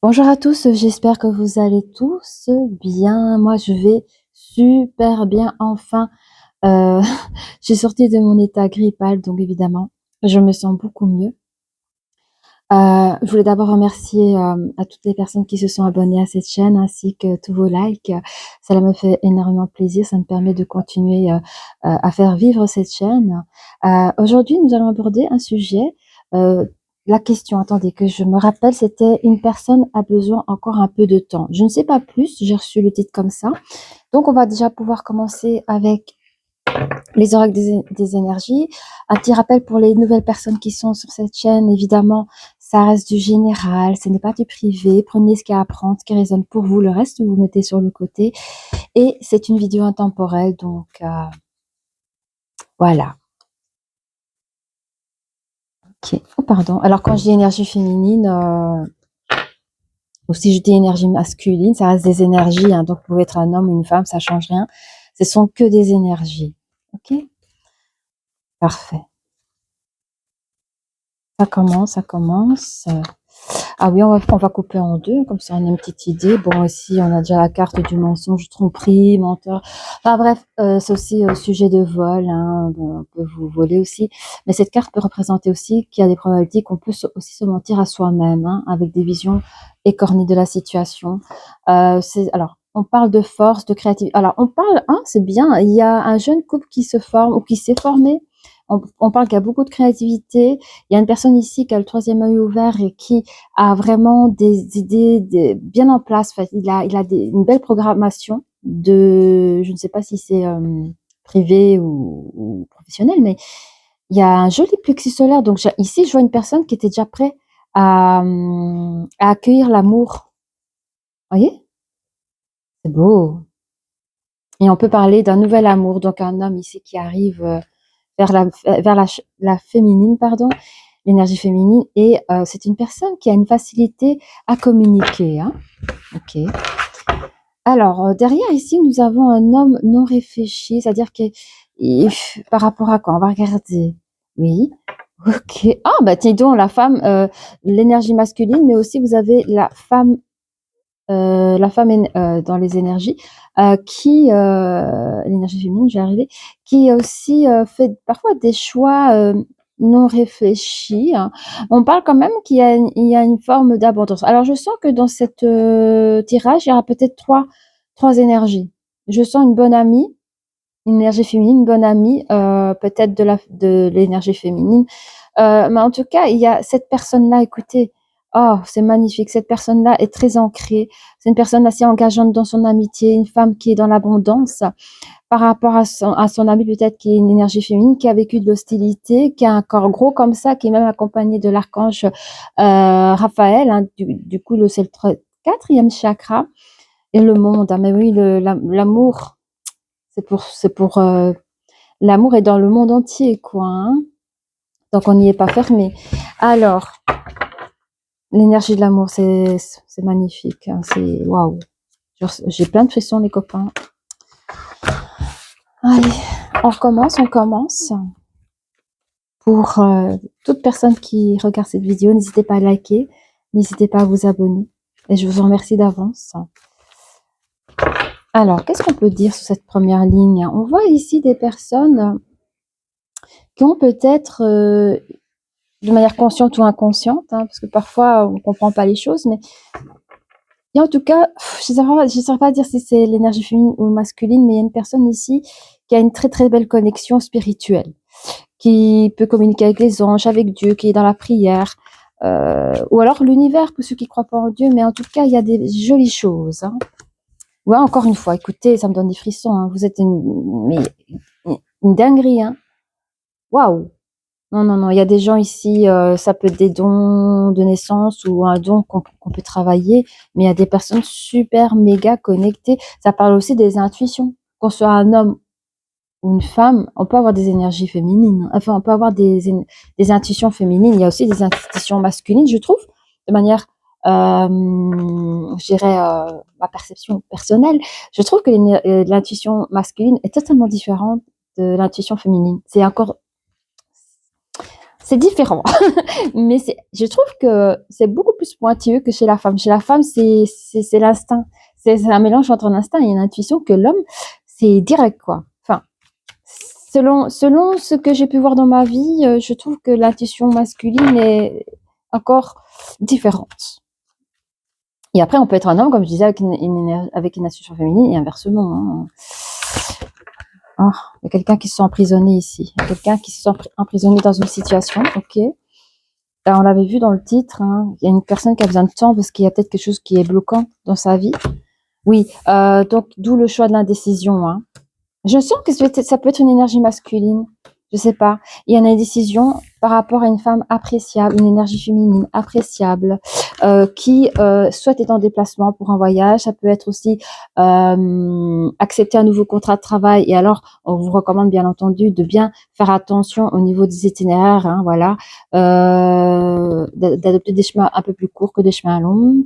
Bonjour à tous, j'espère que vous allez tous bien. Moi, je vais super bien. Enfin, euh, je suis sortie de mon état grippal, donc évidemment, je me sens beaucoup mieux. Je voulais d'abord remercier à toutes les personnes qui se sont abonnées à cette chaîne, ainsi que tous vos likes. Cela me fait énormément plaisir, ça me permet de continuer à faire vivre cette chaîne. Aujourd'hui, nous allons aborder un sujet. euh, la question, attendez, que je me rappelle, c'était une personne a besoin encore un peu de temps. Je ne sais pas plus, j'ai reçu le titre comme ça. Donc, on va déjà pouvoir commencer avec les oracles des énergies. Un petit rappel pour les nouvelles personnes qui sont sur cette chaîne, évidemment, ça reste du général, ce n'est pas du privé. Prenez ce qu'il y a à apprendre, ce qui résonne pour vous, le reste, vous mettez sur le côté. Et c'est une vidéo intemporelle, donc voilà. Ok. Oh, pardon. Alors, quand je dis énergie féminine, ou si je dis énergie masculine, ça reste des énergies, hein, donc vous pouvez être un homme ou une femme, ça change rien. Ce sont que des énergies. Ok. Parfait. Ça commence, ça commence. Ah oui, on va couper en deux, comme ça on a une petite idée. Bon, ici, on a déjà la carte du mensonge, tromperie, menteur. Enfin bref, c'est aussi sujet de vol, hein, bon, on peut vous voler aussi. Mais cette carte peut représenter aussi qu'il y a des probabilités qu'on peut aussi se mentir à soi-même, hein, avec des visions écornées de la situation. Alors, on parle de force, de créativité. Alors, on parle, hein, c'est bien, il y a un jeune couple qui se forme ou qui s'est formé. On parle qu'il y a beaucoup de créativité. Il y a une personne ici qui a le troisième œil ouvert et qui a vraiment des idées bien en place. Enfin, il a une belle programmation de, je ne sais pas si c'est privé ou professionnel, mais il y a un joli plexus solaire. Donc ici, je vois une personne qui était déjà prête à accueillir l'amour. Vous voyez? C'est beau. Et on peut parler d'un nouvel amour, donc un homme ici qui arrive vers la féminine, pardon, l'énergie féminine. Et c'est une personne qui a une facilité à communiquer. Hein. Ok. Alors, derrière ici, nous avons un homme non réfléchi, c'est-à-dire que par rapport à quoi? On va regarder. Oui. Ok. Ah, bah tiens donc, la femme, l'énergie masculine, mais aussi vous avez la femme dans les énergies, l'énergie féminine, je vais arriver, qui aussi fait parfois des choix non réfléchis. Hein. On parle quand même qu'il y a une forme d'abondance. Alors, je sens que dans cette tirage, il y aura peut-être trois énergies. Je sens une bonne amie, une énergie féminine, une bonne amie, peut-être de l'énergie féminine. Mais en tout cas, il y a cette personne-là, écoutez, oh, c'est magnifique. Cette personne-là est très ancrée. C'est une personne assez engageante dans son amitié, une femme qui est dans l'abondance par rapport à son ami, peut-être qui est une énergie féminine, qui a vécu de l'hostilité, qui a un corps gros comme ça, qui est même accompagné de l'archange Raphaël. Hein, du coup, c'est le quatrième chakra et le monde. Hein, mais oui, l'amour, c'est pour l'amour est dans le monde entier, quoi. Hein, donc on n'y est pas fermé. Alors, l'énergie de l'amour, c'est magnifique. Hein, c'est waouh. J'ai plein de frissons, les copains. Allez, on commence. Pour toute personne qui regarde cette vidéo, n'hésitez pas à liker, n'hésitez pas à vous abonner. Et je vous en remercie d'avance. Alors, qu'est-ce qu'on peut dire sur cette première ligne? On voit ici des personnes qui ont peut-être, de manière consciente ou inconsciente, hein, parce que parfois on ne comprend pas les choses, mais il y a en tout cas, je ne saurais pas dire si c'est l'énergie féminine ou masculine, mais il y a une personne ici qui a une très très belle connexion spirituelle, qui peut communiquer avec les anges, avec Dieu, qui est dans la prière, ou alors l'univers pour ceux qui ne croient pas en Dieu, mais en tout cas, il y a des jolies choses. Hein. Ouais, encore une fois, écoutez, ça me donne des frissons. Hein. Vous êtes une dinguerie. Hein. Waouh! Non, non, non, il y a des gens ici, ça peut être des dons de naissance ou un don qu'on peut travailler, mais il y a des personnes super méga connectées. Ça parle aussi des intuitions. Qu'on soit un homme ou une femme, on peut avoir des énergies féminines. Enfin, on peut avoir des intuitions féminines. Il y a aussi des intuitions masculines, je trouve, de manière, je dirais, ma perception personnelle. Je trouve que l'intuition masculine est totalement différente de l'intuition féminine. c'est différent. Mais je trouve que c'est beaucoup plus pointilleux que chez la femme. Chez la femme, c'est l'instinct. C'est un mélange entre l'instinct et une intuition que l'homme, c'est direct, quoi. Enfin, selon ce que j'ai pu voir dans ma vie, je trouve que l'intuition masculine est encore différente. Et après, on peut être un homme, comme je disais, avec une intuition féminine et inversement. Hein. Oh, il y a quelqu'un qui se sent emprisonné ici. Il y a quelqu'un qui se sent emprisonné dans une situation. Ok. On l'avait vu dans le titre. Hein. Il y a une personne qui a besoin de temps parce qu'il y a peut-être quelque chose qui est bloquant dans sa vie. Oui. Donc, d'où le choix de l'indécision. Hein. Je sens que ça peut être une énergie masculine. Je sais pas. Il y a une indécision par rapport à une femme appréciable, une énergie féminine appréciable, qui soit est en déplacement pour un voyage. Ça peut être aussi accepter un nouveau contrat de travail. Et alors, on vous recommande bien entendu de bien faire attention au niveau des itinéraires. Hein, voilà, d'adopter des chemins un peu plus courts que des chemins longs.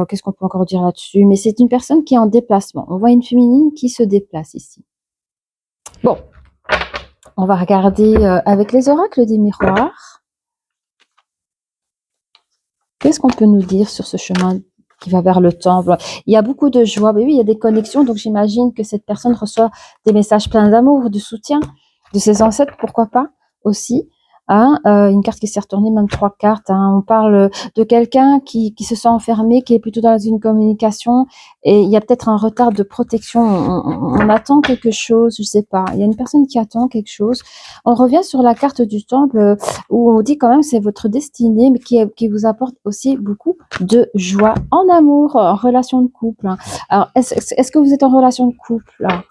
Qu'est-ce qu'on peut encore dire là-dessus? Mais c'est une personne qui est en déplacement. On voit une féminine qui se déplace ici. Bon, on va regarder avec les oracles des miroirs. Qu'est-ce qu'on peut nous dire sur ce chemin qui va vers le temple? Il y a beaucoup de joie. Mais oui, il y a des connexions. Donc, j'imagine que cette personne reçoit des messages pleins d'amour, de soutien de ses ancêtres, pourquoi pas aussi. Hein, une carte qui s'est retournée, même 3 cartes. Hein. On parle de quelqu'un qui se sent enfermé, qui est plutôt dans une communication, et il y a peut-être un retard de protection. On attend quelque chose, je sais pas. Il y a une personne qui attend quelque chose. On revient sur la carte du temple où on dit quand même c'est votre destinée, mais qui vous apporte aussi beaucoup de joie en amour, en relation de couple. Hein. Alors, est-ce que vous êtes en relation de couple là,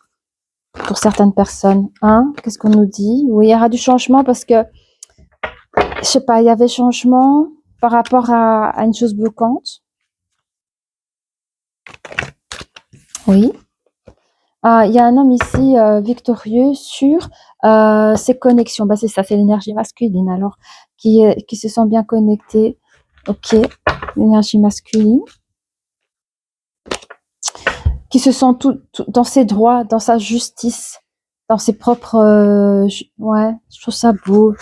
pour certaines personnes, hein? Qu'est-ce qu'on nous dit? Oui, il y aura du changement parce que je sais pas, il y avait changement par rapport à une chose bloquante. Oui. Il y a un homme ici victorieux sur ses connexions. Bah, c'est ça, c'est l'énergie masculine alors, qui se sent bien connecté. Ok, l'énergie masculine. Qui se sent tout dans ses droits, dans sa justice, dans ses propres... ouais, je trouve ça beau.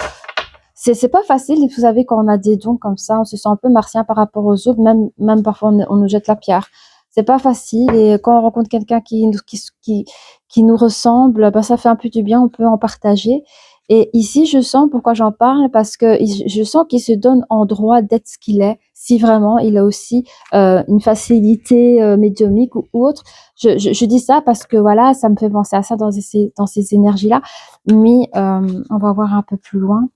C'est pas facile, vous savez, quand on a des dons comme ça, on se sent un peu martien par rapport aux autres, même parfois on nous jette la pierre. C'est pas facile, et quand on rencontre quelqu'un qui nous ressemble, bah, ça fait un peu du bien, on peut en partager. Et ici, je sens, pourquoi j'en parle, parce que je sens qu'il se donne en droit d'être ce qu'il est, si vraiment il a aussi une facilité médiumnique ou autre. Je dis ça parce que voilà, ça me fait penser à ça dans ces énergies-là, mais on va voir un peu plus loin.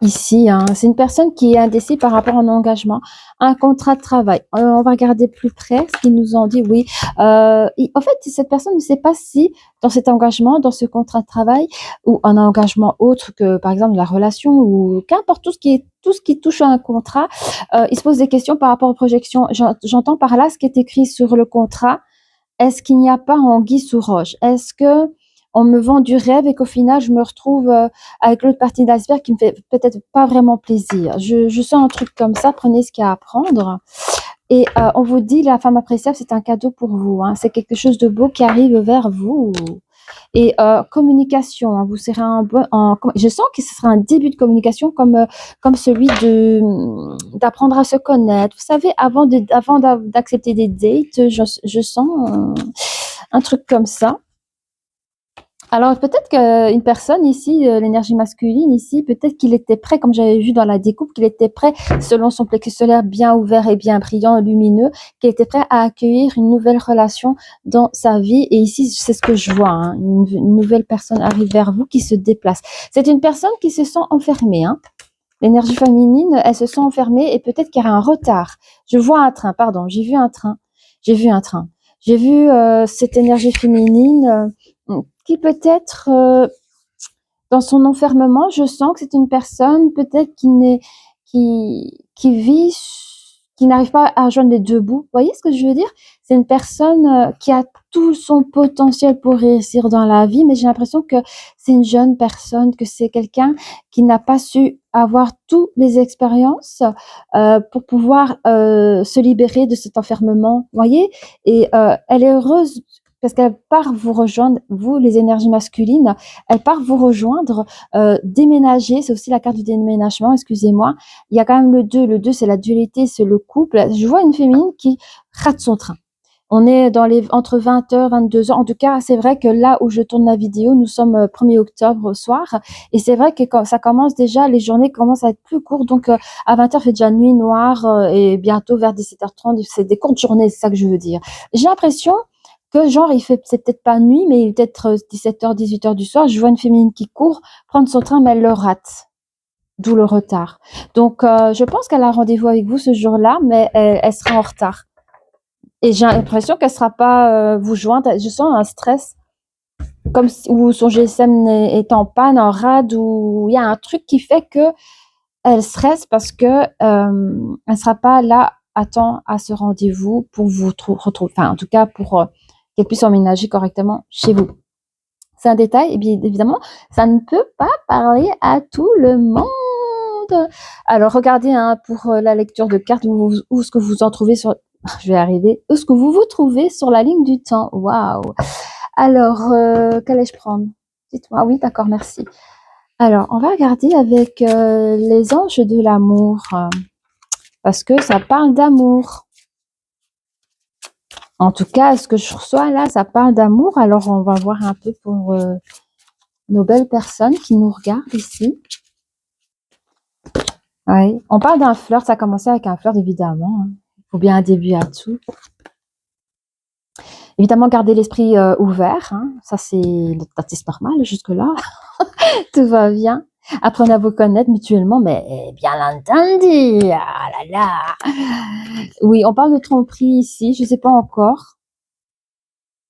Ici, hein, c'est une personne qui est indécise par rapport à un engagement, un contrat de travail. On va regarder plus près ce qu'ils nous ont dit. Oui, en fait, cette personne ne sait pas si dans cet engagement, dans ce contrat de travail, ou un engagement autre que, par exemple, la relation ou qu'importe tout ce qui touche à un contrat, il se pose des questions par rapport aux projections. J'entends par là ce qui est écrit sur le contrat. Est-ce qu'il n'y a pas anguille sous roche? Est-ce que on me vend du rêve et qu'au final, je me retrouve avec l'autre partie de l'iceberg qui me fait peut-être pas vraiment plaisir? Je sens un truc comme ça, prenez ce qu'il y a à prendre. Et on vous dit, la femme appréciable, c'est un cadeau pour vous. Hein. C'est quelque chose de beau qui arrive vers vous. Et communication, hein, vous serez je sens que ce sera un début de communication comme celui d'apprendre à se connaître. Vous savez, avant d'accepter des dates, je sens un truc comme ça. Alors peut-être qu'une personne ici, l'énergie masculine ici, peut-être qu'il était prêt, comme j'avais vu dans la découpe, qu'il était prêt, selon son plexus solaire bien ouvert et bien brillant, lumineux, qu'il était prêt à accueillir une nouvelle relation dans sa vie. Et ici, c'est ce que je vois, hein, une nouvelle personne arrive vers vous qui se déplace. C'est une personne qui se sent enfermée. Hein. L'énergie féminine, elle se sent enfermée et peut-être qu'il y a un retard. Je vois un train, pardon, j'ai vu un train. J'ai vu cette énergie féminine qui peut-être, dans son enfermement, je sens que c'est une personne peut-être qui n'arrive pas à joindre les deux bouts. Vous voyez ce que je veux dire? C'est une personne qui a tout son potentiel pour réussir dans la vie, mais j'ai l'impression que c'est une jeune personne, que c'est quelqu'un qui n'a pas su avoir toutes les expériences pour pouvoir se libérer de cet enfermement. Vous voyez? Et elle est heureuse parce qu'elle part vous rejoindre, vous, les énergies masculines, elle part vous rejoindre, déménager, c'est aussi la carte du déménagement, excusez-moi. Il y a quand même le 2 c'est la dualité, c'est le couple. Je vois une féminine qui rate son train. On est entre 20h, 22h. En tout cas, c'est vrai que là où je tourne la vidéo, nous sommes 1er octobre au soir. Et c'est vrai que quand ça commence déjà, les journées commencent à être plus courtes. Donc, à 20h, il fait déjà nuit noire et bientôt vers 17h30, c'est des courtes journées, c'est ça que je veux dire. J'ai l'impression que genre, c'est peut-être pas nuit, mais il est peut-être 17h, 18h du soir. Je vois une féminine qui court prendre son train, mais elle le rate. D'où le retard. Donc, je pense qu'elle a rendez-vous avec vous ce jour-là, mais elle sera en retard. Et j'ai l'impression qu'elle sera pas vous joindre. Je sens un stress, comme si, où son GSM est en panne, en rade, ou il y a un truc qui fait que elle stresse parce que elle sera pas là à temps à ce rendez-vous pour vous retrouver. Enfin, en tout cas, pour qu'elle puisse emménager correctement chez vous. C'est un détail, et bien évidemment, ça ne peut pas parler à tout le monde. Alors, regardez hein, pour la lecture de cartes où ce que vous en trouvez sur. Je vais arriver. Où est-ce que vous vous trouvez sur la ligne du temps? Waouh! Alors, quelle ai-je prendre? Dites-moi. Oui, d'accord, merci. Alors, on va regarder avec les anges de l'amour, parce que ça parle d'amour. En tout cas, ce que je reçois là, ça parle d'amour. Alors, on va voir un peu pour nos belles personnes qui nous regardent ici. Oui, on parle d'un flirt. Ça a commencé avec un flirt, évidemment. Il faut bien un début à tout. Évidemment, garder l'esprit ouvert. Hein. Ça, c'est normal jusque-là. Tout va bien. Apprenez à vous connaître mutuellement, mais bien entendu. Ah là là. Oui, on parle de tromperie ici. Je ne sais pas encore.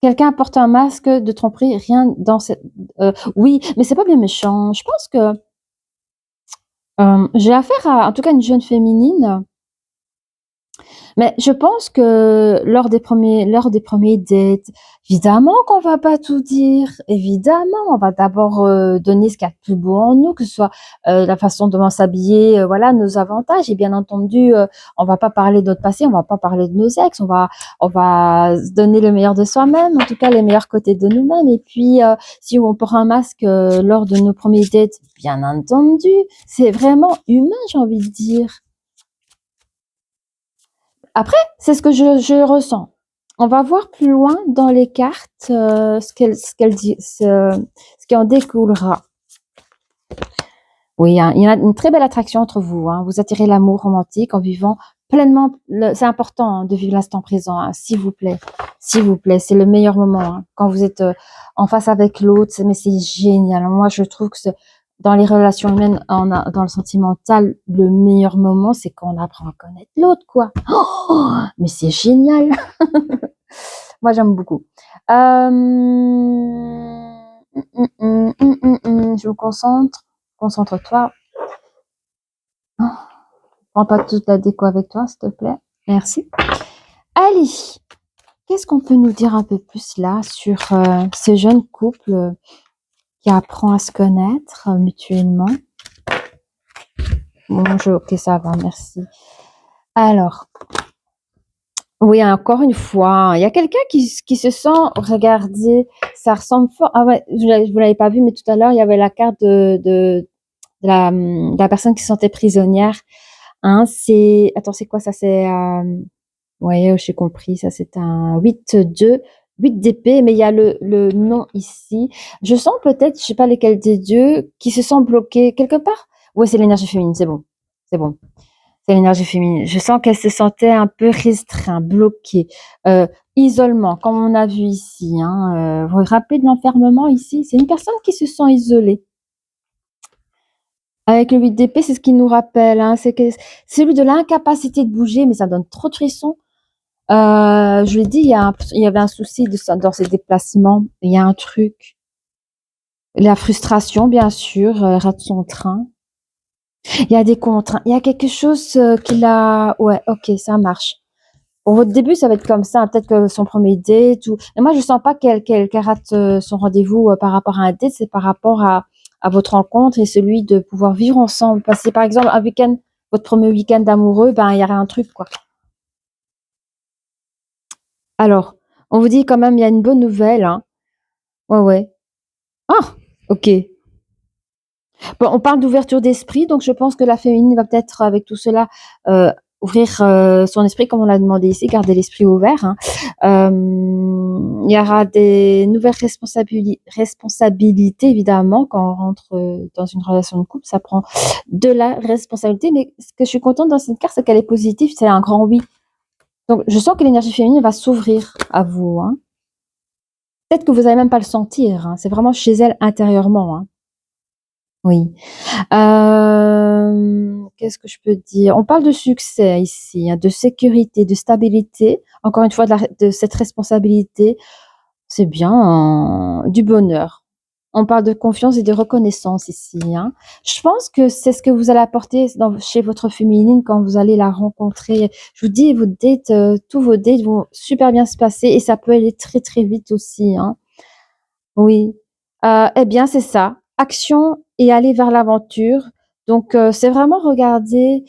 Quelqu'un porte un masque de tromperie. Rien dans cette. Oui, mais c'est pas bien méchant. Je pense que j'ai affaire à, en tout cas, une jeune féminine. Mais je pense que lors des premiers dates, évidemment qu'on va pas tout dire. Évidemment, on va d'abord donner ce qu'il y a de plus beau en nous, que ce soit la façon dont on s'habiller, voilà, nos avantages. Et bien entendu, on va pas parler de notre passé, on va pas parler de nos ex, on va se donner le meilleur de soi-même, en tout cas les meilleurs côtés de nous-mêmes. Et puis, si on porte un masque lors de nos premiers dates, bien entendu, c'est vraiment humain, j'ai envie de dire. Après, c'est ce que je ressens. On va voir plus loin dans les cartes ce qui en découlera. Oui, hein, il y a une très belle attraction entre vous. Hein. Vous attirez l'amour romantique en vivant pleinement. C'est important hein, de vivre l'instant présent, hein, s'il vous plaît. S'il vous plaît, c'est le meilleur moment. Hein, quand vous êtes en face avec l'autre, mais c'est génial. Moi, je trouve que dans les relations humaines, dans le sentimental, le meilleur moment, c'est quand on apprend à connaître l'autre, quoi. Oh, mais c'est génial. Moi, j'aime beaucoup. Je me concentre. Concentre-toi. Oh, prends pas toute la déco avec toi, s'il te plaît. Merci. Allez, qu'est-ce qu'on peut nous dire un peu plus là sur ce jeune couple qui apprend à se connaître mutuellement? Bon, ok, ça va, merci. Alors, oui, encore une fois, il y a quelqu'un qui se sent regardé. Ça ressemble fort. Ah ouais, vous l'avez pas vu, mais tout à l'heure, il y avait la carte de la personne qui se sentait prisonnière. Hein, attends, c'est quoi ça? Ouais, j'ai compris. Ça, c'est un 8-2, 8 d'épée, mais il y a le nom ici. Je sens peut-être, je sais pas lesquels des deux, qui se sent bloqué quelque part. Ouais, c'est l'énergie féminine, c'est bon. C'est bon. C'est l'énergie féminine. Je sens qu'elle se sentait un peu restreinte, bloquée, isolement, comme on a vu ici. Hein, vous vous rappelez de l'enfermement ici? C'est une personne qui se sent isolée. Avec le 8 d'épée, c'est ce qui nous rappelle. Hein, c'est celui de l'incapacité de bouger, mais ça donne trop de frissons. Je l'ai dit, il y avait un souci dans ses déplacements. Il y a un truc. La frustration, bien sûr, rate son train. Il y a des contraintes. Il y a quelque chose qu'il a. Ouais, ok, ça marche. Pour votre début, ça va être comme ça. Hein, peut-être que son premier date ou. Et moi, je sens pas qu'elle rate son rendez-vous par rapport à un date. C'est par rapport à votre rencontre et celui de pouvoir vivre ensemble. Passer, par exemple, un week-end, votre premier week-end amoureux, ben, il y aurait un truc, quoi. Alors, On vous dit quand même, il y a une bonne nouvelle, hein. Ouais, ouais. Ah! OK. Bon, on parle d'ouverture d'esprit, donc je pense que la féminine va peut-être avec tout cela, ouvrir, son esprit comme on l'a demandé ici, garder l'esprit ouvert, hein. Il y aura des nouvelles responsabilités évidemment quand on rentre, dans une relation de couple, ça prend de la responsabilité, mais ce que je suis contente dans cette carte, c'est qu'elle est positive, c'est un grand oui. Donc je sens que l'énergie féminine va s'ouvrir à vous, hein. Peut-être que vous allez même pas le sentir, hein, c'est vraiment chez elle intérieurement, hein. Oui. Qu'est-ce que je peux dire? On parle de succès ici, hein, de sécurité, de stabilité. Encore une fois, de cette responsabilité. C'est bien, du bonheur. On parle de confiance et de reconnaissance ici, hein. Je pense que c'est ce que vous allez apporter chez votre féminine quand vous allez la rencontrer. Je vous dis, vos dates, tous vos dates vont super bien se passer et ça peut aller très, très vite aussi, hein. Oui, eh bien, c'est ça, action et aller vers l'aventure. Donc c'est vraiment regarder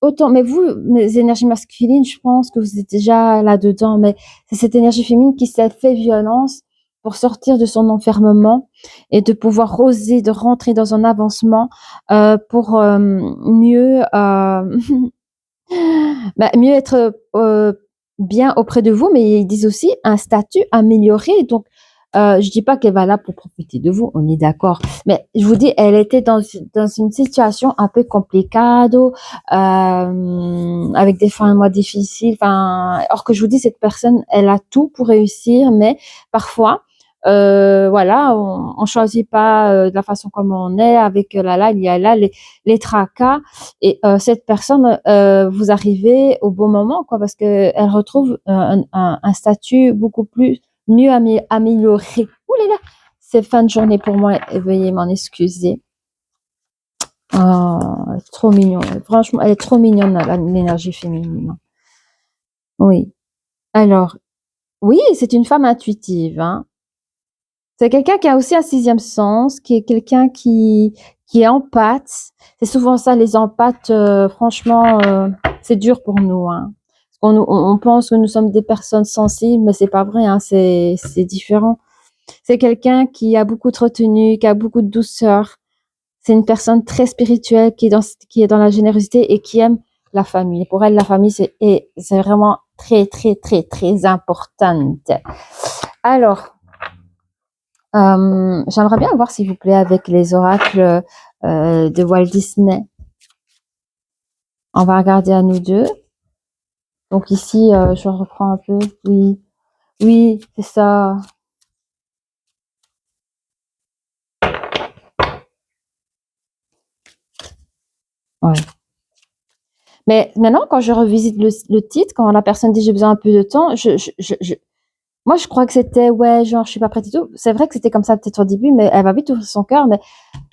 autant mais vous, mes énergies masculines, je pense que vous êtes déjà là-dedans, mais c'est cette énergie féminine qui s'est fait violence pour sortir de son enfermement et de pouvoir oser, de rentrer dans un avancement, pour, mieux, mieux être, bien auprès de vous, mais ils disent aussi un statut amélioré. Donc, je dis pas qu'elle va là pour profiter de vous, on est d'accord. Mais je vous dis, elle était dans une situation un peu complicado, avec des fins de mois difficiles. Enfin, or que je vous dis, cette personne, elle a tout pour réussir, mais parfois, voilà, on choisit pas de la façon comme on est. Avec là, il y a là les tracas et cette personne, vous arrivez au bon moment, quoi, parce que elle retrouve un statut beaucoup plus mieux amélioré. Ouh là là, c'est fin de journée pour moi, et veuillez m'en excuser. Oh, elle est trop mignonne. Franchement, elle est trop mignonne, l'énergie féminine. Oui. Alors, oui, c'est une femme intuitive, hein. C'est quelqu'un qui a aussi un sixième sens, qui est quelqu'un qui est empathe. C'est souvent ça, les empathes, franchement, c'est dur pour nous, hein. Parce qu'on pense que nous sommes des personnes sensibles, mais c'est pas vrai, hein, c'est différent. C'est quelqu'un qui a beaucoup de retenue, qui a beaucoup de douceur. C'est une personne très spirituelle qui est dans la générosité et qui aime la famille. Pour elle, la famille, c'est vraiment très, très, très, très importante. Alors, j'aimerais bien voir, s'il vous plaît, avec les oracles de Walt Disney. On va regarder à nous deux. Donc ici, je reprends un peu. Oui, oui, c'est ça. Ouais. Mais maintenant, quand je revisite le titre, quand la personne dit j'ai besoin un peu de temps, moi, je crois que c'était ouais, genre je suis pas prête et tout. C'est vrai que c'était comme ça peut-être au début, mais elle va vite ouvrir son cœur. Mais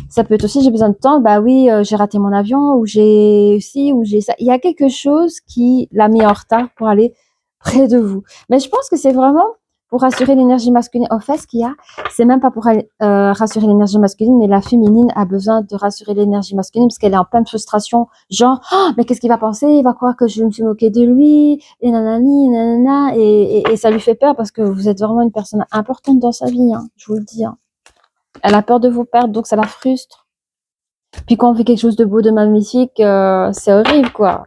ça peut être aussi j'ai besoin de temps. Bah oui, j'ai raté mon avion ou j'ai ci ou j'ai ça. Il y a quelque chose qui l'a mis en retard pour aller près de vous. Mais je pense que c'est vraiment pour rassurer l'énergie masculine. En fait, ce qu'il y a, c'est même pas pour rassurer l'énergie masculine, mais la féminine a besoin de rassurer l'énergie masculine parce qu'elle est en pleine frustration. Genre, oh, mais qu'est-ce qu'il va penser? Il va croire que je me suis moquée de lui, et nanani, nanana, et ça lui fait peur parce que vous êtes vraiment une personne importante dans sa vie, hein, je vous le dis, hein. Elle a peur de vous perdre, donc ça la frustre. Puis quand on fait quelque chose de beau, de magnifique, c'est horrible, quoi.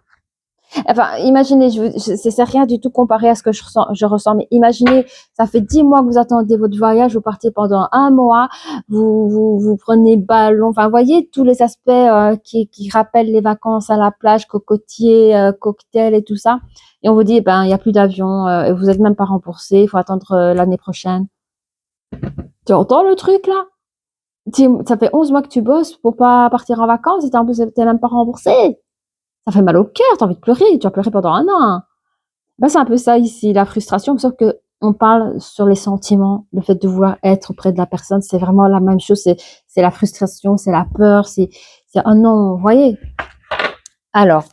Enfin, imaginez, c'est rien du tout comparé à ce que je ressens, mais imaginez, ça fait 10 mois que vous attendez votre voyage, vous partez pendant un mois, vous prenez ballon, enfin, voyez tous les aspects qui rappellent les vacances à la plage, cocotiers, cocktails et tout ça. Et on vous dit, ben, il n'y a plus d'avion, et vous n'êtes même pas remboursé, il faut attendre l'année prochaine. Tu entends le truc, là? Ça fait 11 mois que tu bosses pour pas partir en vacances et en plus, t'es même pas remboursé. Ça fait mal au cœur, t'as envie de pleurer, tu vas pleurer pendant un an. Bah, c'est un peu ça ici, la frustration, sauf que on parle sur les sentiments, le fait de vouloir être auprès de la personne, c'est vraiment la même chose, c'est la frustration, c'est la peur, c'est oh non, vous voyez. Alors,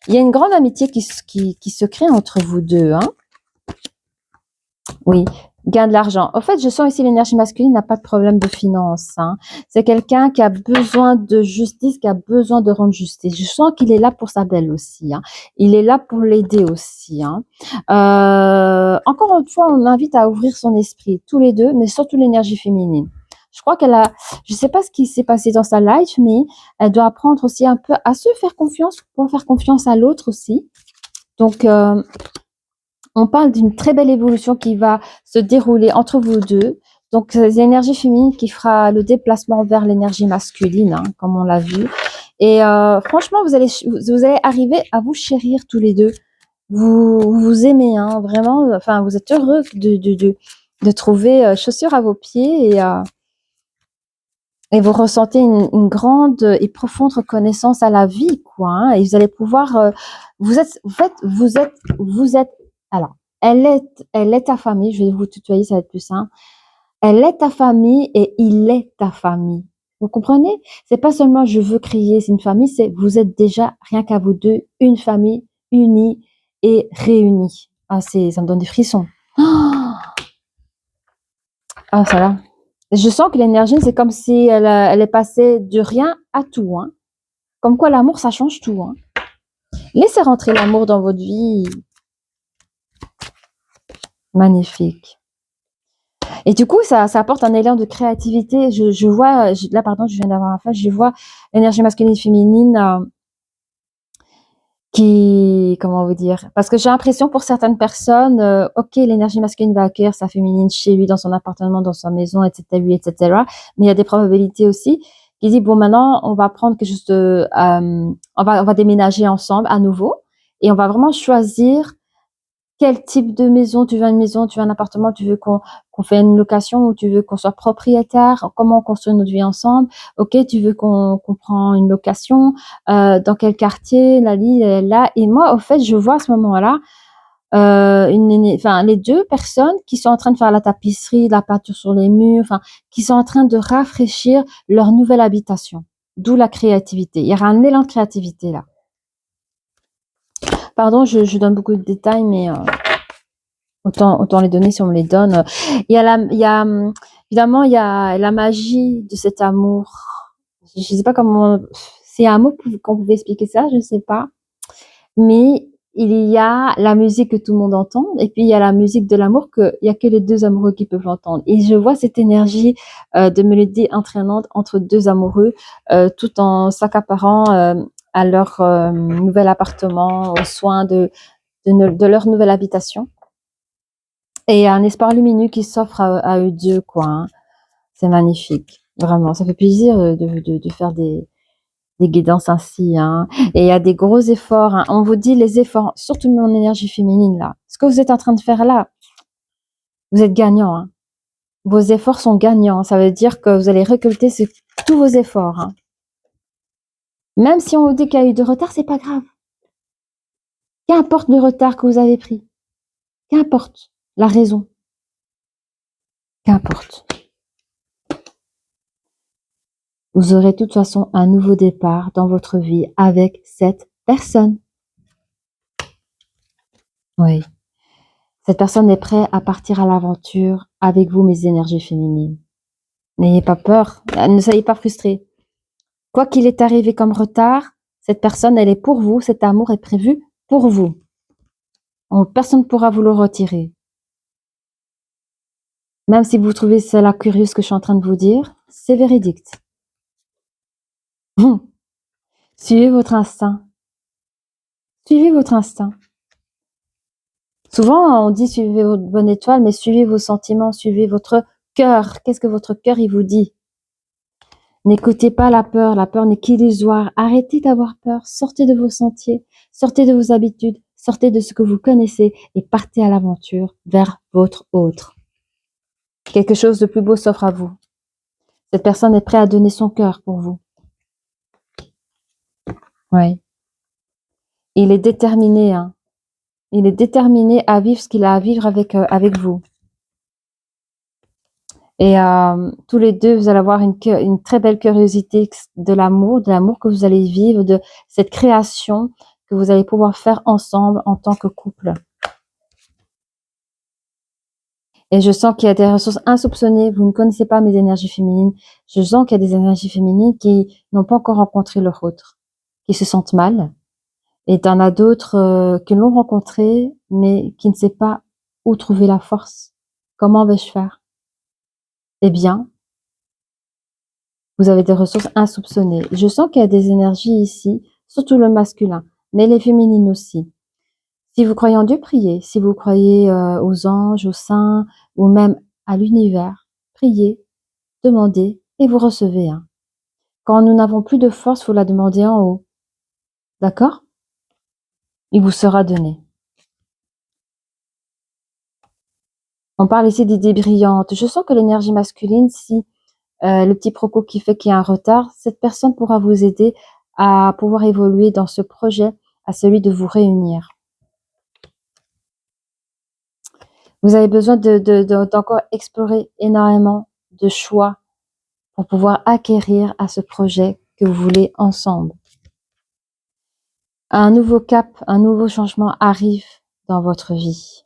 il y a une grande amitié qui se crée entre vous deux, hein. Oui, gain de l'argent. En fait, je sens ici l'énergie masculine n'a pas de problème de finance. Hein. C'est quelqu'un qui a besoin de justice, qui a besoin de rendre justice. Je sens qu'il est là pour sa belle aussi. Hein. Il est là pour l'aider aussi. Hein. Encore une fois, on invite à ouvrir son esprit, tous les deux, mais surtout l'énergie féminine. Je crois qu'elle a, je sais pas ce qui s'est passé dans sa life, mais elle doit apprendre aussi un peu à se faire confiance, pour faire confiance à l'autre aussi. Donc, on parle d'une très belle évolution qui va se dérouler entre vous deux. Donc, c'est l'énergie féminine qui fera le déplacement vers l'énergie masculine, hein, comme on l'a vu. Et franchement, vous allez arriver à vous chérir tous les deux. Vous aimez, hein, vraiment. Enfin, vous êtes heureux de trouver chaussures à vos pieds et vous ressentez une grande et profonde reconnaissance à la vie, quoi. Hein, et vous allez pouvoir, vous êtes, en fait, vous êtes. Alors, elle est ta famille. Je vais vous tutoyer, ça va être plus simple. Elle est ta famille et il est ta famille. Vous comprenez? C'est pas seulement je veux créer une famille, c'est vous êtes déjà rien qu'à vous deux une famille unie et réunie. Ah, ça me donne des frissons. Ah, ça là. Je sens que l'énergie, c'est comme si elle est passée de rien à tout. Hein. Comme quoi l'amour, ça change tout. Hein. Laissez rentrer l'amour dans votre vie. Magnifique. Et du coup, ça apporte un élan de créativité. Je vois, là, pardon, je viens d'avoir un flash, je vois l'énergie masculine et féminine qui, comment vous dire, parce que j'ai l'impression pour certaines personnes, ok, l'énergie masculine va accueillir sa féminine chez lui, dans son appartement, dans sa maison, etc., mais il y a des probabilités aussi qui disent, bon, maintenant, on va prendre quelque chose de, on va déménager ensemble à nouveau et on va vraiment choisir quel type de maison, tu veux une maison, tu veux un appartement, tu veux qu'on fait une location ou tu veux qu'on soit propriétaire, comment on construit notre vie ensemble, ok, tu veux qu'on prend une location, dans quel quartier, la ville est là. Et moi, au fait, je vois à ce moment-là, enfin, les deux personnes qui sont en train de faire la tapisserie, la peinture sur les murs, enfin, qui sont en train de rafraîchir leur nouvelle habitation. D'où la créativité. Il y aura un élan de créativité là. Pardon, je donne beaucoup de détails, mais autant les donner si on me les donne. Évidemment, il y a la magie de cet amour. Je sais pas comment, c'est un mot qu'on pouvait expliquer ça, je sais pas. Mais il y a la musique que tout le monde entend, et puis il y a la musique de l'amour il y a que les deux amoureux qui peuvent l'entendre. Et je vois cette énergie de mélodie entraînante entre deux amoureux, tout en s'accaparant à leur nouvel appartement, aux soins de leur nouvelle habitation. Et un espoir lumineux qui s'offre à eux deux, quoi. Hein. C'est magnifique. Vraiment, ça fait plaisir de faire des guidances ainsi. Hein. Et il y a des gros efforts. Hein. On vous dit les efforts, surtout mon énergie féminine, là. Ce que vous êtes en train de faire là, vous êtes gagnant. Hein. Vos efforts sont gagnants. Ça veut dire que vous allez récolter tous vos efforts. Hein. Même si on vous dit qu'il y a eu de retard, c'est pas grave. Qu'importe le retard que vous avez pris. Qu'importe la raison. Qu'importe. Vous aurez de toute façon un nouveau départ dans votre vie avec cette personne. Oui. Cette personne est prête à partir à l'aventure avec vous, mes énergies féminines. N'ayez pas peur, ne soyez pas frustrés. Quoi qu'il est arrivé comme retard, cette personne, elle est pour vous, cet amour est prévu pour vous. Personne ne pourra vous le retirer. Même si vous trouvez cela curieux ce que je suis en train de vous dire, c'est véridique. Suivez votre instinct. Suivez votre instinct. Souvent, on dit suivez votre bonne étoile, mais suivez vos sentiments, suivez votre cœur. Qu'est-ce que votre cœur, il vous dit? N'écoutez pas la peur n'est qu'illusoire. Arrêtez d'avoir peur, sortez de vos sentiers, sortez de vos habitudes, sortez de ce que vous connaissez et partez à l'aventure vers votre autre. Quelque chose de plus beau s'offre à vous. Cette personne est prête à donner son cœur pour vous. Oui. Il est déterminé, hein. Il est déterminé à vivre ce qu'il a à vivre avec vous. Et tous les deux, vous allez avoir une très belle curiosité de l'amour que vous allez vivre, de cette création que vous allez pouvoir faire ensemble en tant que couple. Et je sens qu'il y a des ressources insoupçonnées. Vous ne connaissez pas mes énergies féminines. Je sens qu'il y a des énergies féminines qui n'ont pas encore rencontré leur autre, qui se sentent mal. Et t'en as d'autres qui l'ont rencontré, mais qui ne savent pas où trouver la force. Comment vais-je faire? Eh bien, vous avez des ressources insoupçonnées. Je sens qu'il y a des énergies ici, surtout le masculin, mais les féminines aussi. Si vous croyez en Dieu, priez. Si vous croyez aux anges, aux saints, ou même à l'univers, priez, demandez et vous recevez. Hein. Quand nous n'avons plus de force, il faut la demander en haut. D'accord? Il vous sera donné. On parle ici d'idées brillantes. Je sens que l'énergie masculine, si le petit proco qui fait qu'il y a un retard, cette personne pourra vous aider à pouvoir évoluer dans ce projet, à celui de vous réunir. Vous avez besoin d'encore explorer énormément de choix pour pouvoir acquérir à ce projet que vous voulez ensemble. Un nouveau cap, un nouveau changement arrive dans votre vie.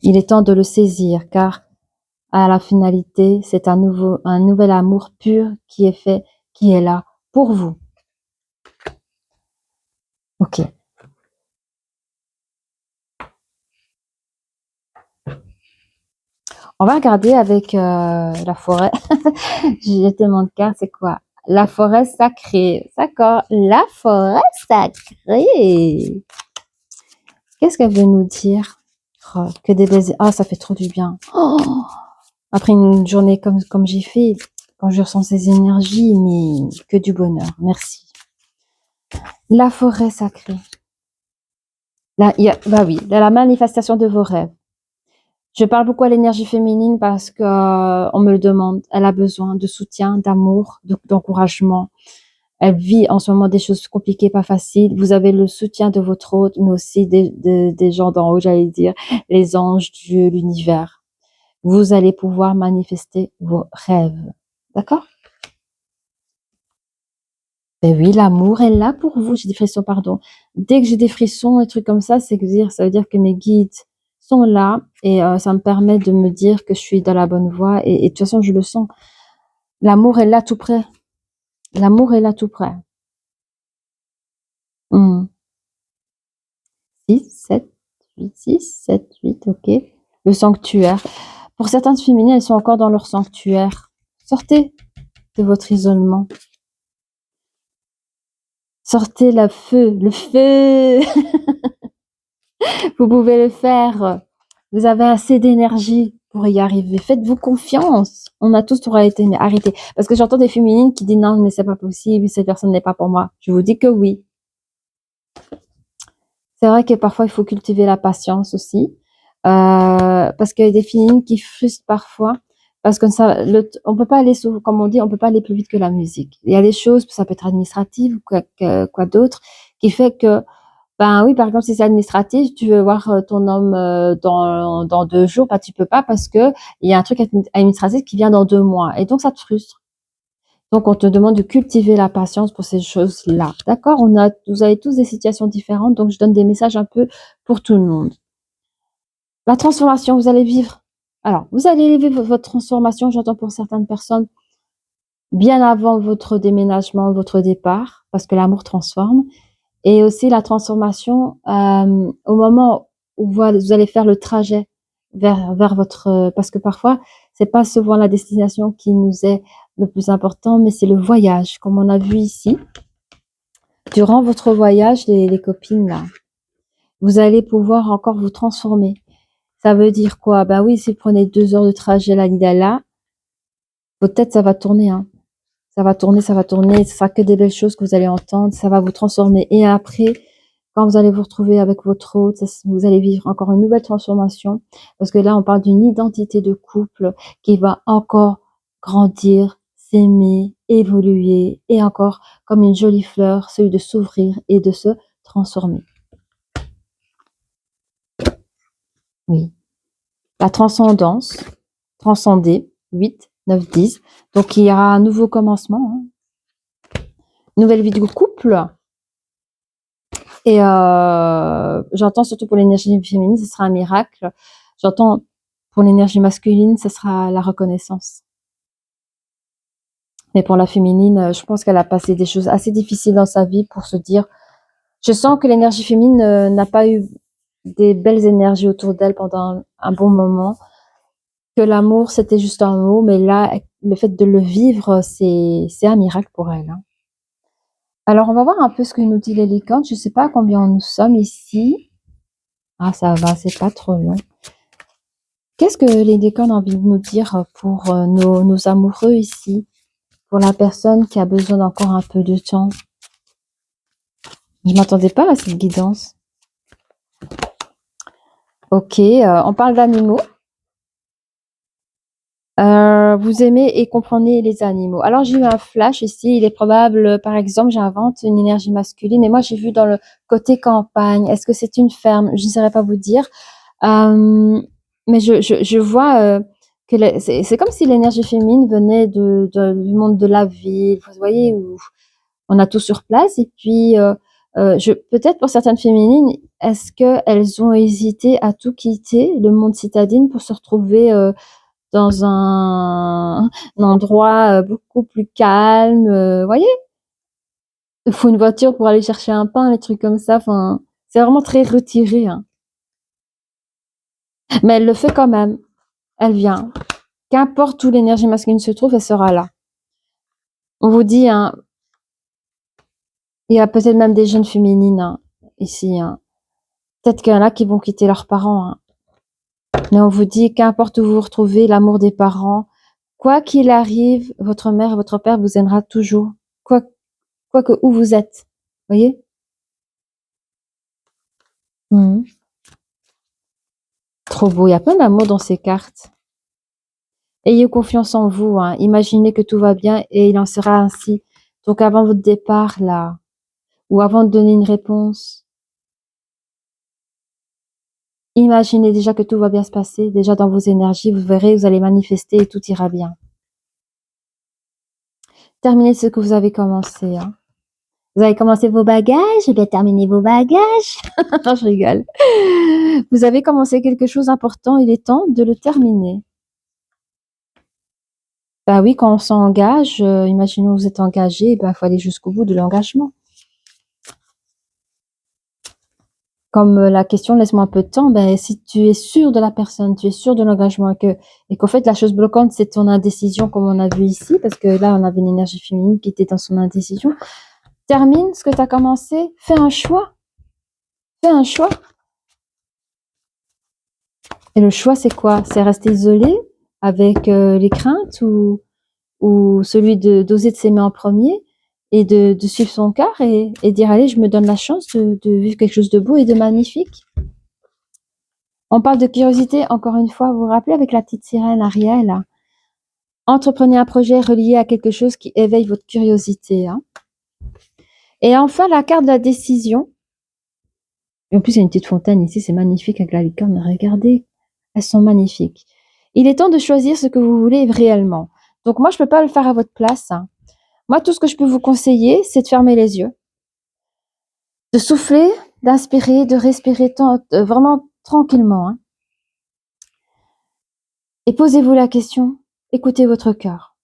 Il est temps de le saisir car à la finalité, c'est un nouvel amour pur qui est fait, qui est là pour vous. Ok. On va regarder avec la forêt. J'ai tellement de cartes, c'est quoi? La forêt sacrée. D'accord. La forêt sacrée. Qu'est-ce qu'elle veut nous dire? Oh, que des baisers. Ah, ça fait trop du bien. Oh, après une journée comme j'ai fait, quand je ressens ces énergies, mais que du bonheur. Merci. La forêt sacrée. Là, bah oui, la manifestation de vos rêves. Je parle beaucoup à l'énergie féminine parce que on me le demande. Elle a besoin de soutien, d'amour, d'encouragement. Elle vit en ce moment des choses compliquées, pas faciles. Vous avez le soutien de votre hôte, mais aussi des gens d'en haut, j'allais dire, les anges, Dieu, l'univers. Vous allez pouvoir manifester vos rêves. D'accord? Ben oui, l'amour est là pour vous. J'ai des frissons, pardon. Dès que j'ai des frissons et trucs comme ça, ça veut dire que mes guides sont là et ça me permet de me dire que je suis dans la bonne voie et de toute façon, je le sens. L'amour est là tout près. L'amour est là tout près. 6, 7, 8, 6, 7, 8, ok. Le sanctuaire. Pour certaines féminines, elles sont encore dans leur sanctuaire. Sortez de votre isolement. Sortez le feu. Vous pouvez le faire. Vous avez assez d'énergie pour y arriver. Faites-vous confiance. On a tous droit à arrêter, mais arrêtez. Parce que j'entends des féminines qui disent non, mais c'est pas possible, cette personne n'est pas pour moi. Je vous dis que oui. C'est vrai que parfois il faut cultiver la patience aussi, parce qu'il y a des féminines qui frustrent parfois, parce que on peut pas aller comme on dit, on peut pas aller plus vite que la musique. Il y a des choses, ça peut être administratif ou quoi d'autre, qui fait que ben oui, par exemple, si c'est administratif, tu veux voir ton homme dans 2 jours, bah tu peux pas parce que il y a un truc administratif qui vient dans 2 mois et donc ça te frustre. Donc on te demande de cultiver la patience pour ces choses-là. D'accord? Vous avez tous des situations différentes, donc je donne des messages un peu pour tout le monde. La transformation, vous allez vivre. Alors, vous allez vivre votre transformation, j'entends pour certaines personnes, bien avant votre déménagement, votre départ, parce que l'amour transforme. Et aussi la transformation au moment où vous allez faire le trajet vers votre... Parce que parfois, c'est pas souvent la destination qui nous est le plus important, mais c'est le voyage, comme on a vu ici. Durant votre voyage, les copines, là, vous allez pouvoir encore vous transformer. Ça veut dire quoi? Ben oui, si vous prenez 2 heures de trajet là, votre tête, ça va tourner, hein. Ça va tourner, ça va tourner. Ce sera que des belles choses que vous allez entendre. Ça va vous transformer. Et après, quand vous allez vous retrouver avec votre hôte, vous allez vivre encore une nouvelle transformation. Parce que là, on parle d'une identité de couple qui va encore grandir, s'aimer, évoluer. Et encore, comme une jolie fleur, celui de s'ouvrir et de se transformer. Oui. La transcendance, transcender, 8, 9, 10. Donc, il y aura un nouveau commencement. Hein. Nouvelle vie du couple. Et j'entends surtout pour l'énergie féminine, ce sera un miracle. J'entends Pour l'énergie masculine, ce sera la reconnaissance. Mais pour la féminine, je pense qu'elle a passé des choses assez difficiles dans sa vie pour se dire je sens que l'énergie féminine, n'a pas eu des belles énergies autour d'elle pendant un bon moment, que l'amour, c'était juste un mot, mais là, le fait de le vivre, c'est un miracle pour elle, hein. Alors, on va voir un peu ce que nous dit les licornes. Je sais pas à combien nous sommes ici. Ah, ça va, c'est pas trop long. Qu'est-ce que les licornes ont envie de nous dire pour nos amoureux ici? Pour la personne qui a besoin d'encore un peu de temps? Je m'attendais pas à cette guidance. Ok, on parle d'animaux. Vous aimez et comprenez les animaux. Alors j'ai eu un flash ici. Il est probable, par exemple, j'invente une énergie masculine. Mais moi j'ai vu dans le côté campagne. Est-ce que c'est une ferme? Je ne saurais pas vous dire. Mais je vois que c'est comme si l'énergie féminine venait du monde de la ville. Vous voyez où on a tout sur place. Et puis peut-être pour certaines féminines, est-ce qu'elles ont hésité à tout quitter le monde citadin pour se retrouver dans un endroit beaucoup plus calme, voyez? Il faut une voiture pour aller chercher un pain, les trucs comme ça. Enfin, c'est vraiment très retiré, hein. Mais elle le fait quand même. Elle vient. Qu'importe où l'énergie masculine se trouve, elle sera là. On vous dit, hein, il y a peut-être même des jeunes féminines, hein, ici, hein. Peut-être qu'il y en a qui vont quitter leurs parents, hein. Mais on vous dit, qu'importe où vous vous retrouvez, l'amour des parents, quoi qu'il arrive, votre mère et votre père vous aimera toujours. Quoi que où vous êtes. Voyez? Mhm. Trop beau, il y a plein d'amour dans ces cartes. Ayez confiance en vous, hein. Imaginez que tout va bien et il en sera ainsi. Donc avant votre départ, là, ou avant de donner une réponse, imaginez déjà que tout va bien se passer, déjà dans vos énergies, vous verrez, vous allez manifester et tout ira bien. Terminez ce que vous avez commencé, hein. Vous avez commencé vos bagages, eh bien terminez vos bagages. Non, je rigole. Vous avez commencé quelque chose d'important, il est temps de le terminer. Bah oui, quand on s'engage, imaginons que vous êtes engagé, ben, il faut aller jusqu'au bout de l'engagement. Comme la question laisse-moi un peu de temps, ben, si tu es sûr de la personne, tu es sûr de l'engagement et qu'en fait la chose bloquante c'est ton indécision comme on a vu ici, parce que là on avait une énergie féminine qui était dans son indécision. Termine ce que tu as commencé, fais un choix. Fais un choix. Et le choix c'est quoi? C'est rester isolé avec les craintes ou celui d'oser de s'aimer en premier et de suivre son cœur et dire allez, je me donne la chance de vivre quelque chose de beau et de magnifique. On parle de curiosité, encore une fois, vous vous rappelez avec la petite sirène Ariel, hein. Entreprenez un projet relié à quelque chose qui éveille votre curiosité, hein. Et enfin, la carte de la décision. Et en plus, il y a une petite fontaine ici, c'est magnifique avec la licorne. Regardez, elles sont magnifiques. Il est temps de choisir ce que vous voulez réellement. Donc moi, je peux pas le faire à votre place, hein. Moi, tout ce que je peux vous conseiller, c'est de fermer les yeux, de souffler, d'inspirer, de respirer vraiment tranquillement, hein. Et posez-vous la question, écoutez votre cœur.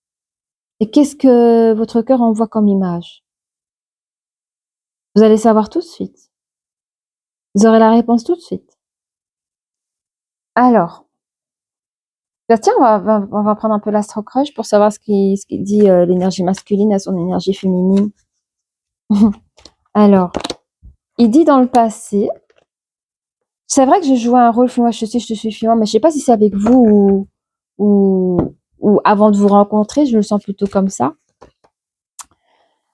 Et qu'est-ce que votre cœur envoie comme image? Vous allez savoir tout de suite. Vous aurez la réponse tout de suite. Alors, bah tiens, on va prendre un peu l'astro-crush pour savoir ce qui dit l'énergie masculine à son énergie féminine. Alors, il dit dans le passé, c'est vrai que j'ai joué un rôle, moi je te suis fiant, mais je sais pas si c'est avec vous ou avant de vous rencontrer, je le sens plutôt comme ça.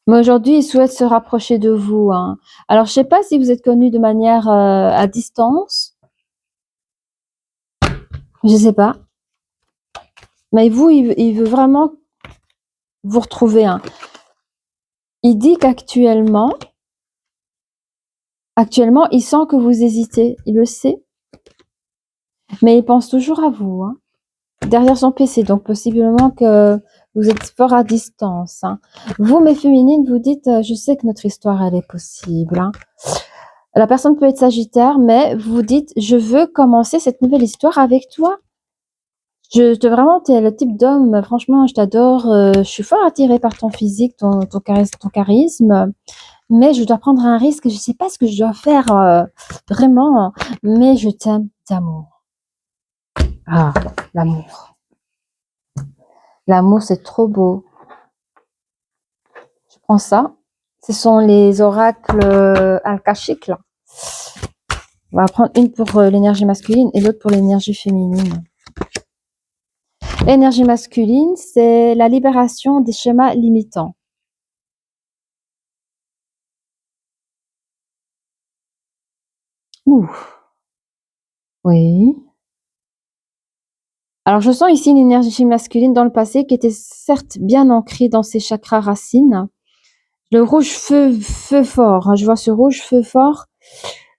Mais aujourd'hui, il souhaite se rapprocher de vous, hein. Alors, je sais pas si vous êtes connus de manière à distance. Je sais pas. Mais vous, il veut vraiment vous retrouver, hein. Il dit qu'actuellement, il sent que vous hésitez. Il le sait. Mais il pense toujours à vous, hein, derrière son PC. Donc, possiblement que vous êtes fort à distance, hein. Vous, mes féminines, vous dites, je sais que notre histoire, elle est possible, hein. La personne peut être Sagittaire, mais vous dites, je veux commencer cette nouvelle histoire avec toi. Vraiment, tu es le type d'homme, franchement, je t'adore. Je suis fort attirée par ton physique, ton charisme, mais je dois prendre un risque. Je sais pas ce que je dois faire vraiment, mais je t'aime d'amour. Ah, l'amour. L'amour, c'est trop beau. Je prends ça. Ce sont les oracles alkashiques, là. On va prendre une pour l'énergie masculine et l'autre pour l'énergie féminine. L'énergie masculine, c'est la libération des schémas limitants. Ouh, oui. Alors, je sens ici une énergie masculine dans le passé qui était certes bien ancrée dans ses chakras racines. Le rouge feu fort, hein, je vois ce rouge feu fort.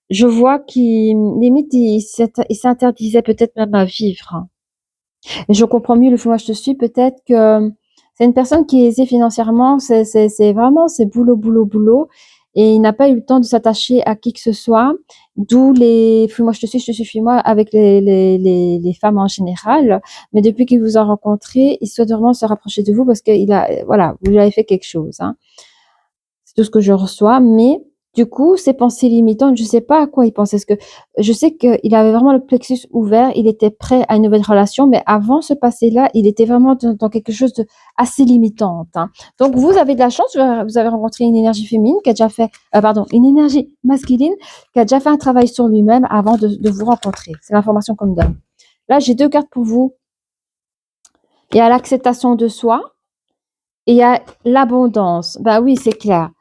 Je vois qu'il, limite, il s'interdisait peut-être même à vivre. Et je comprends mieux le moi je te suis, peut-être que c'est une personne qui est aisée financièrement, c'est vraiment, c'est boulot, boulot, boulot. Et il n'a pas eu le temps de s'attacher à qui que ce soit. D'où les, moi je te suis, je te suis, moi, avec les femmes en général. Mais depuis qu'il vous a rencontré, il souhaite vraiment se rapprocher de vous parce que voilà, vous lui avez fait quelque chose, hein. C'est tout ce que je reçois, mais du coup, ces pensées limitantes, je sais pas à quoi il pensait. Parce que je sais qu'il avait vraiment le plexus ouvert, il était prêt à une nouvelle relation, mais avant ce passé-là, il était vraiment dans quelque chose de assez limitante, hein. Donc, vous avez de la chance, vous avez rencontré une énergie féminine qui a déjà fait, une énergie masculine qui a déjà fait un travail sur lui-même avant de vous rencontrer. C'est l'information qu'on me donne. Là, j'ai deux cartes pour vous. Il y a l'acceptation de soi et il y a l'abondance. Bah oui, c'est clair.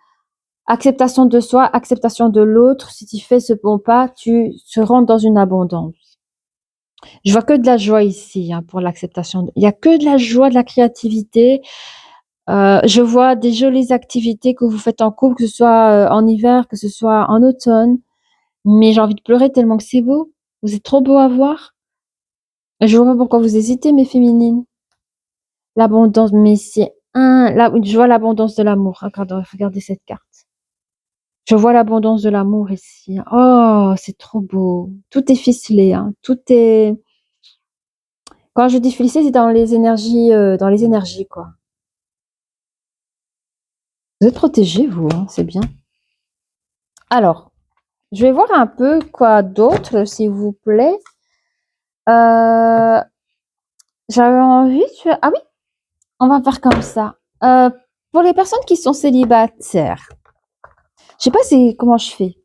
Acceptation de soi, acceptation de l'autre. Si tu fais ce bon pas, tu te rentres dans une abondance. Je vois que de la joie ici, hein, pour l'acceptation. Il y a que de la joie, de la créativité. Je vois des jolies activités que vous faites en couple, que ce soit en hiver, que ce soit en automne. Mais j'ai envie de pleurer tellement que c'est beau. Vous êtes trop beau à voir. Je vois pas pourquoi vous hésitez, mes féminines. L'abondance, mais c'est là, je vois l'abondance de l'amour. Regardez cette carte. Je vois l'abondance de l'amour ici. Oh, c'est trop beau. Tout est ficelé, hein. Tout est. Quand je dis ficelé, c'est dans les énergies, quoi. Vous êtes protégés, vous, hein, c'est bien. Alors, je vais voir un peu quoi d'autre, s'il vous plaît. Euh, J'avais envie Ah oui, on va faire comme ça. Pour les personnes qui sont célibataires, je sais pas comment je fais.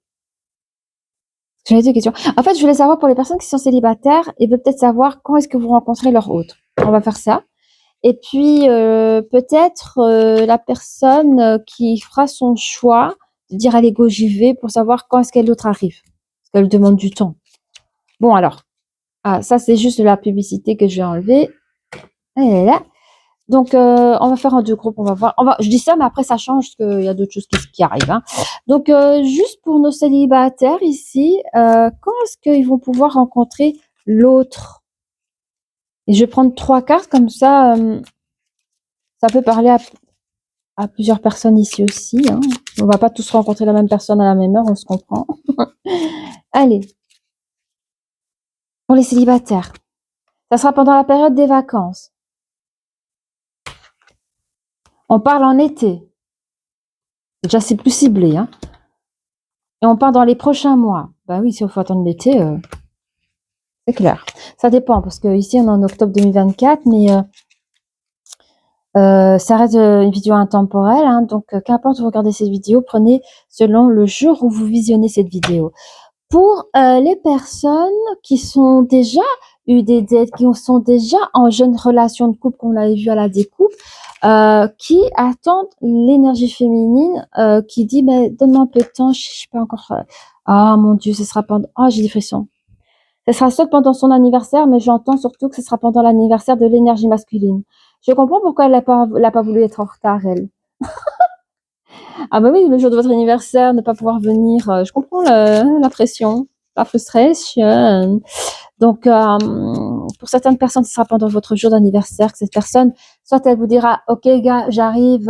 J'avais deux questions. En fait, je voulais savoir pour les personnes qui sont célibataires, ils veulent peut-être savoir quand est-ce que vous rencontrez leur hôte. On va faire ça. Et puis, peut-être la personne qui fera son choix de dire allez go j'y vais pour savoir quand est-ce que l'autre arrive. Parce qu'elle demande du temps. Bon alors, ça c'est juste de la publicité que je vais enlever. Elle est là. Donc, on va faire en deux groupes, on va voir. Je dis ça, mais après ça change parce qu'il y a d'autres choses qui arrivent, hein. Donc, juste pour nos célibataires ici, quand est-ce qu'ils vont pouvoir rencontrer l'autre? Et je vais prendre trois cartes comme ça peut parler à plusieurs personnes ici aussi, hein. On va pas tous rencontrer la même personne à la même heure, on se comprend. Allez, pour les célibataires, ça sera pendant la période des vacances. On parle en été. Déjà, c'est plus ciblé, hein. Et on part dans les prochains mois. Bah oui, si il faut attendre l'été, c'est clair. Ça dépend, parce que ici on est en octobre 2024, mais ça reste une vidéo intemporelle, hein, donc qu'importe où vous regardez cette vidéo, prenez selon le jour où vous visionnez cette vidéo. Pour les personnes qui sont déjà eu des dates, qui sont déjà en jeune relation de couple, qu'on l'avait vu à la découpe, qui attendent l'énergie féminine, qui dit bah, donne-moi un peu de temps, je sais pas encore. Ah mon Dieu, ce sera pendant. Ah, j'ai des frissons. Ce sera seul pendant son anniversaire, mais j'entends surtout que ce sera pendant l'anniversaire de l'énergie masculine. Je comprends pourquoi elle n'a pas voulu être en retard, elle. Ah bah oui, le jour de votre anniversaire, ne pas pouvoir venir, je comprends la pression, la frustration. Donc, pour certaines personnes, ce sera pendant votre jour d'anniversaire que cette personne, soit elle vous dira, OK, gars, j'arrive,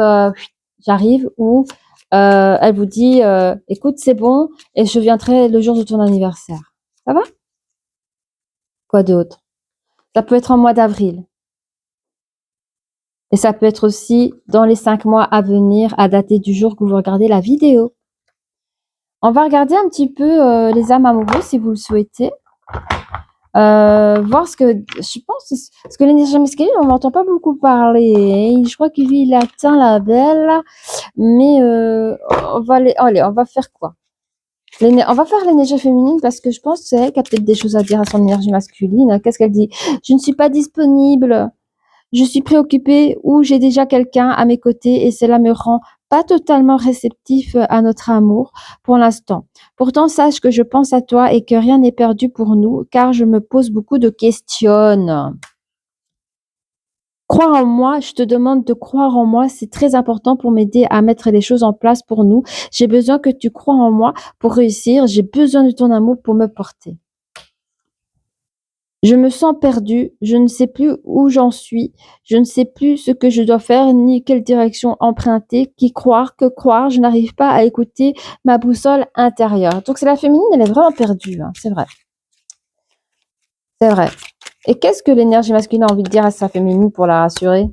ou elle vous dit, écoute, c'est bon, et je viendrai le jour de ton anniversaire. Ça va? Quoi d'autre? Ça peut être en mois d'avril. Et ça peut être aussi dans les 5 mois à venir, à dater du jour que vous regardez la vidéo. On va regarder un petit peu les âmes amoureuses si vous le souhaitez. Voir ce que je pense, ce que l'énergie masculine, on n'entend pas beaucoup parler. Je crois qu'il il atteint la belle, mais allez, on va faire quoi? On va faire l'énergie féminine parce que je pense que c'est elle qui a peut-être des choses à dire à son énergie masculine. Qu'est-ce qu'elle dit? Je ne suis pas disponible. Je suis préoccupée ou j'ai déjà quelqu'un à mes côtés et cela me rend pas totalement réceptif à notre amour pour l'instant. Pourtant, sache que je pense à toi et que rien n'est perdu pour nous car je me pose beaucoup de questions. Croire en moi, je te demande de croire en moi, c'est très important pour m'aider à mettre les choses en place pour nous. J'ai besoin que tu crois en moi pour réussir. J'ai besoin de ton amour pour me porter. Je me sens perdue, je ne sais plus où j'en suis, je ne sais plus ce que je dois faire ni quelle direction emprunter, qui croire, que croire, je n'arrive pas à écouter ma boussole intérieure. Donc c'est la féminine, elle est vraiment perdue, hein, c'est vrai. C'est vrai. Et qu'est-ce que l'énergie masculine a envie de dire à sa féminine pour la rassurer?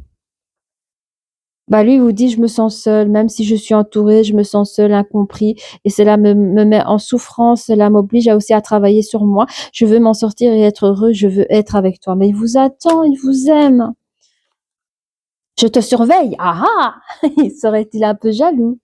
Bah lui vous dit: «Je me sens seule, même si je suis entourée, je me sens seule, incompris et cela me met en souffrance, cela m'oblige à aussi à travailler sur moi. Je veux m'en sortir et être heureux, je veux être avec toi». Mais il vous attend, il vous aime. Je te surveille. Ah ah! Serait-il un peu jaloux?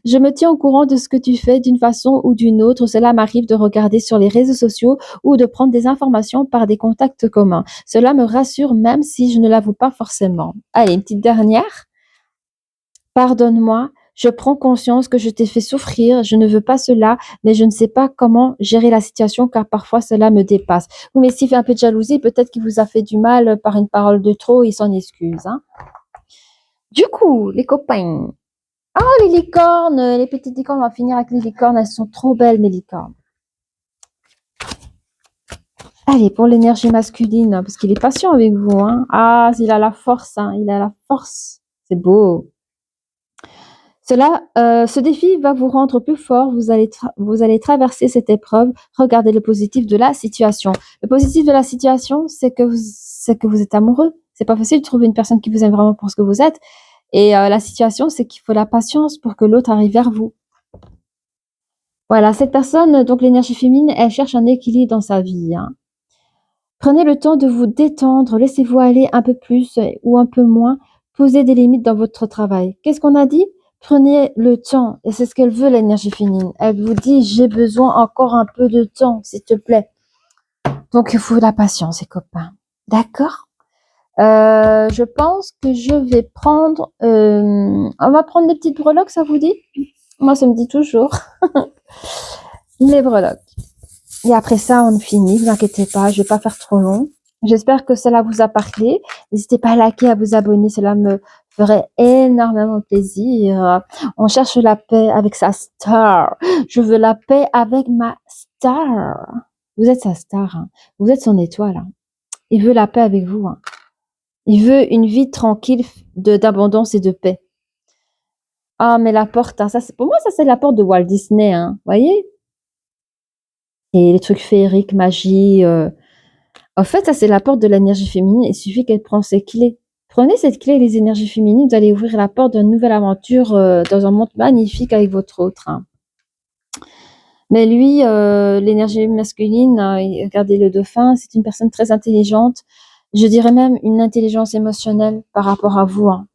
Je me tiens au courant de ce que tu fais d'une façon ou d'une autre. Cela m'arrive de regarder sur les réseaux sociaux ou de prendre des informations par des contacts communs. Cela me rassure même si je ne l'avoue pas forcément. Allez, une petite dernière. Pardonne-moi, je prends conscience que je t'ai fait souffrir, je ne veux pas cela, mais je ne sais pas comment gérer la situation car parfois cela me dépasse. Oui, mais s'il fait un peu de jalousie, peut-être qu'il vous a fait du mal par une parole de trop, il s'en excuse, hein. Du coup, les copains. Oh, les licornes, les petites licornes, on va finir avec les licornes, elles sont trop belles, mes licornes. Allez, pour l'énergie masculine, parce qu'il est patient avec vous, hein. Ah, il a la force, hein, il a la force. C'est beau. Ce défi va vous rendre plus fort. Vous allez traverser cette épreuve. Regardez le positif de la situation. Le positif de la situation, c'est que vous êtes amoureux. C'est pas facile de trouver une personne qui vous aime vraiment pour ce que vous êtes. Et la situation, c'est qu'il faut la patience pour que l'autre arrive vers vous. Voilà, cette personne, donc l'énergie féminine, elle cherche un équilibre dans sa vie, hein. Prenez le temps de vous détendre, laissez-vous aller un peu plus ou un peu moins, posez des limites dans votre travail. Qu'est-ce qu'on a dit? Prenez le temps et c'est ce qu'elle veut l'énergie féminine. Elle vous dit: «J'ai besoin encore un peu de temps, s'il te plaît». Donc il faut de la patience les copains. D'accord? Je pense que je vais prendre, on va prendre des petites breloques, ça vous dit? Moi ça me dit toujours. Les breloques. Et après ça, on finit, vous inquiétez pas, je vais pas faire trop long. J'espère que cela vous a parlé. N'hésitez pas à liker, à vous abonner, cela me ferait énormément plaisir. On cherche la paix avec sa star. Je veux la paix avec ma star. Vous êtes sa star, hein. Vous êtes son étoile, hein. Il veut la paix avec vous, hein. Il veut une vie tranquille d'abondance et de paix. Ah, mais la porte, hein, ça c'est pour moi, ça c'est la porte de Walt Disney, hein. Voyez? Et les trucs féeriques, magie, en fait, ça, c'est la porte de l'énergie féminine. Il suffit qu'elle prenne ses clés. Prenez cette clé, les énergies féminines, vous allez ouvrir la porte d'une nouvelle aventure dans un monde magnifique avec votre autre, hein. Mais lui, l'énergie masculine, regardez le dauphin, c'est une personne très intelligente. Je dirais même une intelligence émotionnelle par rapport à vous, hein.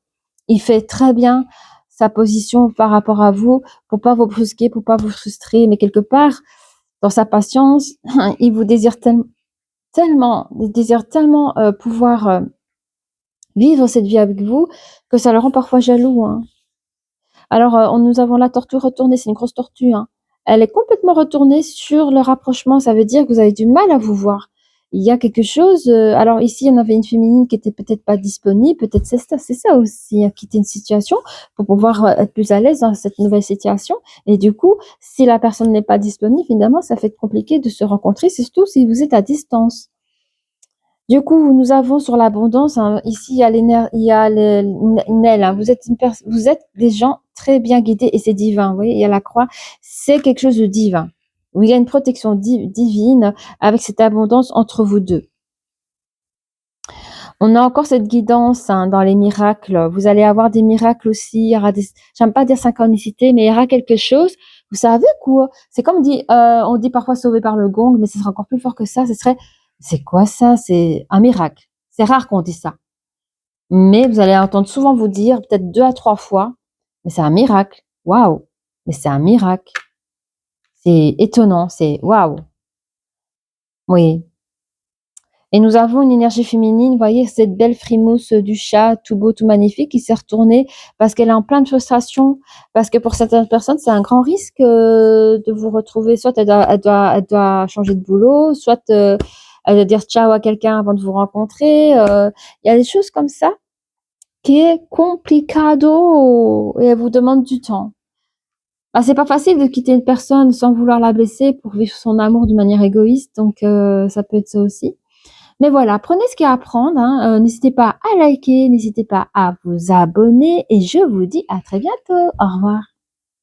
Il fait très bien sa position par rapport à vous pour pas vous brusquer, pour pas vous frustrer. Mais quelque part, dans sa patience, il vous désire il désire tellement pouvoir vivre cette vie avec vous que ça le rend parfois jaloux, hein. Alors, nous avons la tortue retournée, c'est une grosse tortue, hein. Elle est complètement retournée sur le rapprochement, ça veut dire que vous avez du mal à vous voir. Il y a quelque chose, alors ici, on avait une féminine qui était peut-être pas disponible, peut-être c'est ça aussi, hein, quitter une situation pour pouvoir, être plus à l'aise dans cette nouvelle situation et du coup, si la personne n'est pas disponible, finalement, ça fait être compliqué de se rencontrer, surtout si vous êtes à distance. Du coup, nous avons sur l'abondance, hein, ici, il y a une aile, hein. Vous êtes des gens très bien guidés et c'est divin. Vous voyez, il y a la croix, c'est quelque chose de divin. Où il y a une protection divine avec cette abondance entre vous deux. On a encore cette guidance, hein, dans les miracles. Vous allez avoir des miracles aussi. Il y aura des, j'aime pas dire synchronicité, mais il y aura quelque chose. Vous savez quoi? C'est comme dit, on dit parfois sauvé par le gong, mais ce serait encore plus fort que ça. Ce serait, c'est quoi ça? C'est un miracle. C'est rare qu'on dise ça. Mais vous allez entendre souvent vous dire, peut-être 2 à 3 fois, mais c'est un miracle. Waouh! Mais c'est un miracle. C'est étonnant. C'est waouh! Oui. Et nous avons une énergie féminine, vous voyez, cette belle frimousse du chat, tout beau, tout magnifique, qui s'est retournée parce qu'elle est en plein de frustration, parce que pour certaines personnes, c'est un grand risque de vous retrouver, soit elle doit changer de boulot, soit elle doit dire ciao à quelqu'un avant de vous rencontrer. Il y a des choses comme ça qui est complicado et elle vous demande du temps. Bah, c'est pas facile de quitter une personne sans vouloir la blesser pour vivre son amour d'une manière égoïste, donc ça peut être ça aussi. Mais voilà, prenez ce qu'il y a à prendre, hein, n'hésitez pas à liker, n'hésitez pas à vous abonner et je vous dis à très bientôt. Au revoir.